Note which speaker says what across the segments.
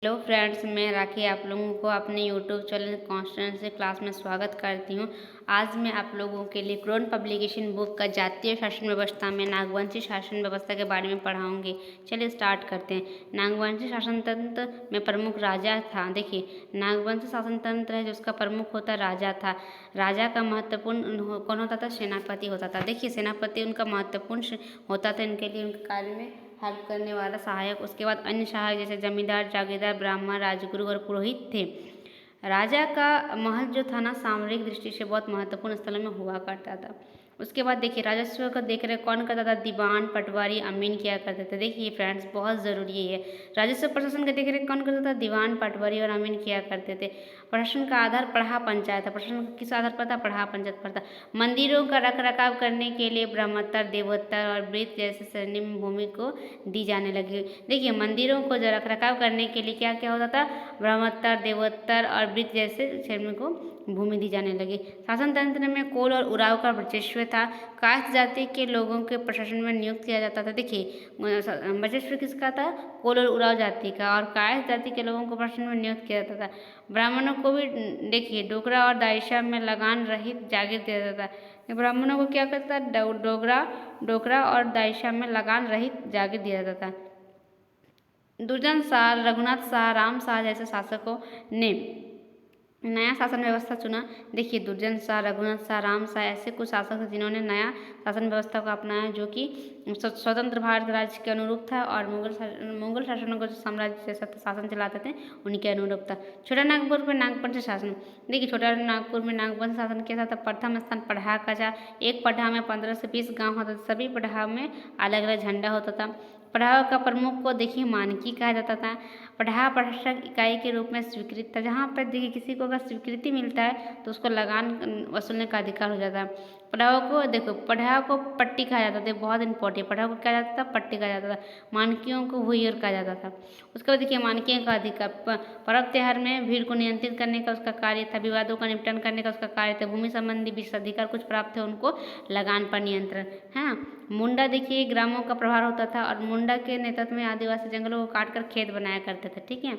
Speaker 1: Hello friends, मैं राखी आप लोगों को अपने यूट्यूब चैनल कॉन्स्टेंसी क्लास में स्वागत करती हूँ। आज मैं आप लोगों के लिए क्रोन पब्लिकेशन बुक का जातीय शासन व्यवस्था में नागवंशी शासन व्यवस्था के बारे में पढ़ाऊंगी। चलिए स्टार्ट करते हैं। नागवंशी शासन तंत्र में प्रमुख राजा था। देखिए, नागवंशी शासन तंत्र है जो उसका प्रमुख होता राजा था। राजा का महत्वपूर्ण कौन होता था? सेनापति होता था। देखिए, सेनापति उनका महत्वपूर्ण होता था, इनके लिए उनके कार्य में हेल्प करने वाला सहायक। उसके बाद अन्य सहायक जैसे जमींदार, जागीरदार, ब्राह्मण, राजगुरु और पुरोहित थे। राजा का महल जो था ना, सामरिक दृष्टि से बहुत महत्वपूर्ण स्थलों में हुआ करता था। उसके बाद देखिए, राजस्व का देख रेख कौन करता था? दीवान, पटवारी, अमीन किया करते थे। देखिए फ्रेंड्स, बहुत ज़रूरी है। राजस्व प्रशासन का देख रेख कौन करता था? दीवान, पटवारी और अमीन किया करते थे। प्रशासन का आधार पढ़ा पंचायत था। प्रशासन किस आधार पर था? पढ़ा पंचायत पर था। मंदिरों का रख रखाव करने के लिए ब्रह्मोत्तर, देवोत्तर और वृत्त जैसे स्वर्णिम भूमि को दी जाने लगी। देखिए, मंदिरों को जो रख रखाव करने के लिए क्या क्या होता था? ब्रह्मोत्तर, देवोत्तर और वृत्त जैसे स्वर्णिम को भूमि दी जाने लगी। शासन तंत्र में कोल और उराव का वर्चस्व था। कास्ट जाति के लोगों के प्रशासन में नियुक्त किया जाता था। देखिए, वर्चस्व किसका था? कोल और उराव जाति का। और कास्ट जाति के लोगों को प्रशासन में नियुक्त किया जाता था। ब्राह्मणों को भी देखिए, डोगरा और दायशा में लगान रहित जागीर दिया जाता था। ब्राह्मणों को क्या करता था? डोगरा और दायशा में लगान रहित जागीर दिया जाता था। दुर्जन शाह, रघुनाथ शाह, राम शाह जैसे शासकों ने नया शासन व्यवस्था चुना। देखिए, दुर्जन शाह, रघुनाथ शाह, राम शाह ऐसे कुछ शासक थे जिन्होंने नया शासन व्यवस्था को अपनाया, जो कि स्वतंत्र भारत राज्य के अनुरूप था और मुगल शासनों को जो साम्राज्य जैसा शासन चलाते थे उनके अनुरूप था। छोटा नागपुर में नागवंशी शासन। देखिए, छोटा नागपुर में नागवंशी शासन कैसा था? प्रथम स्थान पढ़ा का था। एक पढ़ा में 15 से 20 गाँव होता था। सभी पढ़ा में अलग अलग झंडा होता था। पढ़ाव का प्रमुख को देखिए मानकी कहा जाता था। पढ़ा प्रशासक इकाई के रूप में स्वीकृत था। जहाँ पर देखिए किसी को अगर स्वीकृति मिलता है तो उसको लगान वसूलने का अधिकार हो जाता है। पढ़ाओ को देखो, पढ़ाओ को पट्टी कहा जाता था। बहुत इंपॉर्टेंट, पढ़ाओ को क्या जाता था? पट्टी कहा जाता था। मानकियों को हुइयर कहा जाता था। उसके बाद देखिए, मानकियों का अधिकार पर्व त्योहार में भीड़ को नियंत्रित करने का उसका कार्य था। विवादों का निपटान करने का उसका कार्य था। भूमि संबंधी विशेषाधिकार कुछ प्राप्त थे उनको, लगान पर नियंत्रण। हाँ, मुंडा देखिए ग्रामों का प्रभार होता था और मुंडा के नेतृत्व में आदिवासी जंगलों को काटकर खेत बनाया करते थे। ठीक है।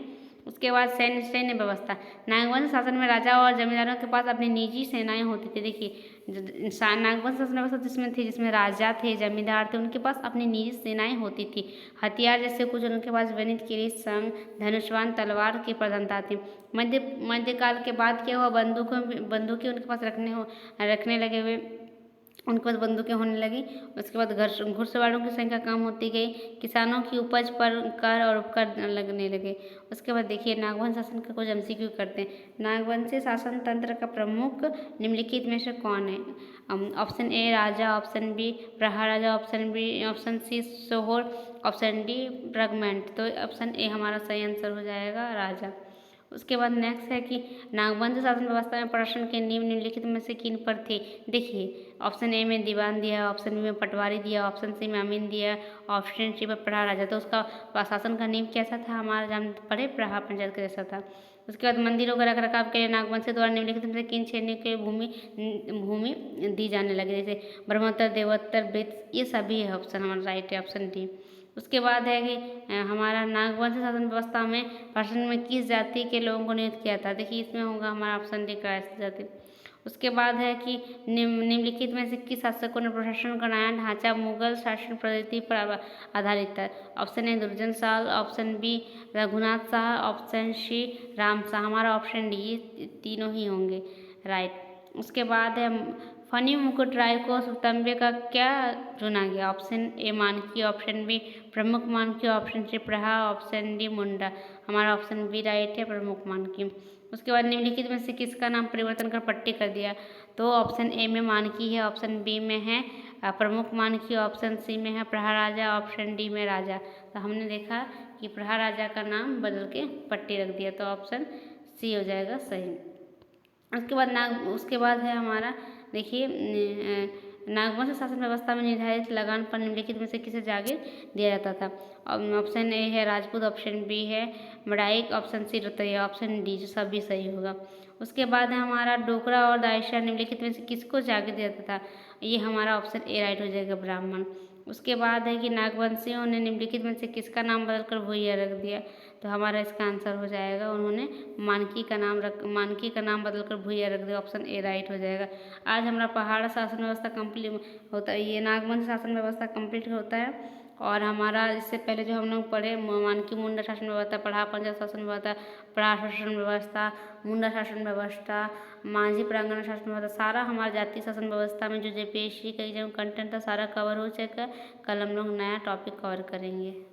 Speaker 1: उसके बाद सैन्य व्यवस्था। नागवंश शासन में राजा और जमींदारों के पास अपनी निजी सेनाएं होती थी। देखिए, नागवंश शासन व्यवस्था जिसमें राजा थे, जमींदार थे, उनके पास अपनी निजी सेनाएं होती थी। हथियार जैसे कुछ उनके पास वनित किरीट, संग, धनुष्वान, तलवार की प्रधानता थी। मध्यकाल के बाद क्या हुआ? बंदूकें उनके पास रखने लगे हुए, उनके पास बंदूकें होने लगी। उसके बाद घुड़सवारों की संख्या कम होती गई। किसानों की उपज पर कर और उपकर लगने लगे। उसके बाद देखिए, नागवंश शासन का कुछ एमसीक्यू करते हैं। नागवंशी शासन तंत्र का प्रमुख निम्नलिखित में से कौन है? ऑप्शन ए राजा, ऑप्शन बी प्रहार राजा, ऑप्शन सी सोहोर, ऑप्शन डी फ्रैगमेंट। तो ऑप्शन ए हमारा सही आंसर हो जाएगा, राजा। उसके बाद नेक्स्ट है कि नागवंश शासन व्यवस्था में प्रशासन के नियम निम्नलिखित में से किन पर थे? देखिए, ऑप्शन ए में दीवान दिया, ऑप्शन बी में पटवारी दिया, ऑप्शन सी में अमीन दिया, ऑप्शन सी पर प्रहार राजा। तो उसका शासन का नियम कैसा था? हमारा जान पढ़े, प्रहार पंचायत का जैसा था। उसके बाद मंदिरों का रखरखाव के लिए नागवंशी द्वारा निम्नलिखित में से किन श्रेणी के भूमि दी जाने लगी? जैसे ब्रह्मोत्तर, देवोत्तर, वृत्त, ये सभी है ऑप्शन हमारा राइट है, ऑप्शन डी। उसके बाद है कि हमारा नागवंशी शासन व्यवस्था में प्रशासन में किस जाति के लोगों को नियुक्त किया था? देखिए, इसमें होगा हमारा ऑप्शन डी, कायस्थ जाति। उसके बाद है कि निम्नलिखित में से किस शासकों ने प्रशासन का नया ढांचा मुगल शासन पद्धति पर आधारित था? Option A Durjan Shah, option B Raghunath Shah, option C Ram Shah. हमारा ऑप्शन डी, ये तीनों ही होंगे राइट। उसके बाद है फनी मुकुट राय को सुतंबे का क्या चुना गया? ऑप्शन ए मानकी, ऑप्शन बी प्रमुख मानकी, ऑप्शन सी प्रहा, ऑप्शन डी मुंडा। हमारा ऑप्शन बी राइट है, प्रमुख मानकी। उसके बाद निम्नलिखित में से किसका नाम परिवर्तन कर पट्टी कर दिया? तो ऑप्शन ए में मानकी है, ऑप्शन बी में है प्रमुख मानकी, ऑप्शन सी में है प्रहार राजा, ऑप्शन डी में राजा। तो हमने देखा कि प्रहार राजा का नाम बदल के पट्टी रख दिया, तो ऑप्शन सी हो जाएगा सही। उसके बाद है हमारा देखिए, नागवंश शासन व्यवस्था में निर्धारित लगान पर निम्नलिखित में से किसे जागीर दिया जाता था? ऑप्शन ए है राजपूत, ऑप्शन बी है मडाइक, ऑप्शन सी रतैया, ऑप्शन डी जो सभी सही होगा। उसके बाद है हमारा डोगरा और दाइशा निम्नलिखित में से किसको जागीर दिया जाता था? ये हमारा ऑप्शन ए राइट हो जाएगा, ब्राह्मण। उसके बाद है कि नागवंशियों ने निम्नलिखित में से किसका नाम बदलकर भूया रख दिया? तो हमारा इसका आंसर हो जाएगा, उन्होंने मानकी का नाम बदलकर भुइयाँ रख दिया। ऑप्शन ए राइट हो जाएगा। आज हमारा पहाड़ शासन व्यवस्था कंप्लीट होता है, ये नागवंश शासन व्यवस्था कंप्लीट होता है। और हमारा इससे पहले जो हम लोग पढ़े मानकी मुंडा शासन व्यवस्था पढ़ा, पंचायत शासन व्यवस्था पढ़ा, शासन व्यवस्था, मुंडा शासन व्यवस्था, मांझी प्रांगण शासन व्यवस्था, सारा हमारा जातीय शासन व्यवस्था में जो JPSC का एग्जाम कंटेंट था सारा कवर हो चुका है। कल हम लोग नया टॉपिक कवर करेंगे।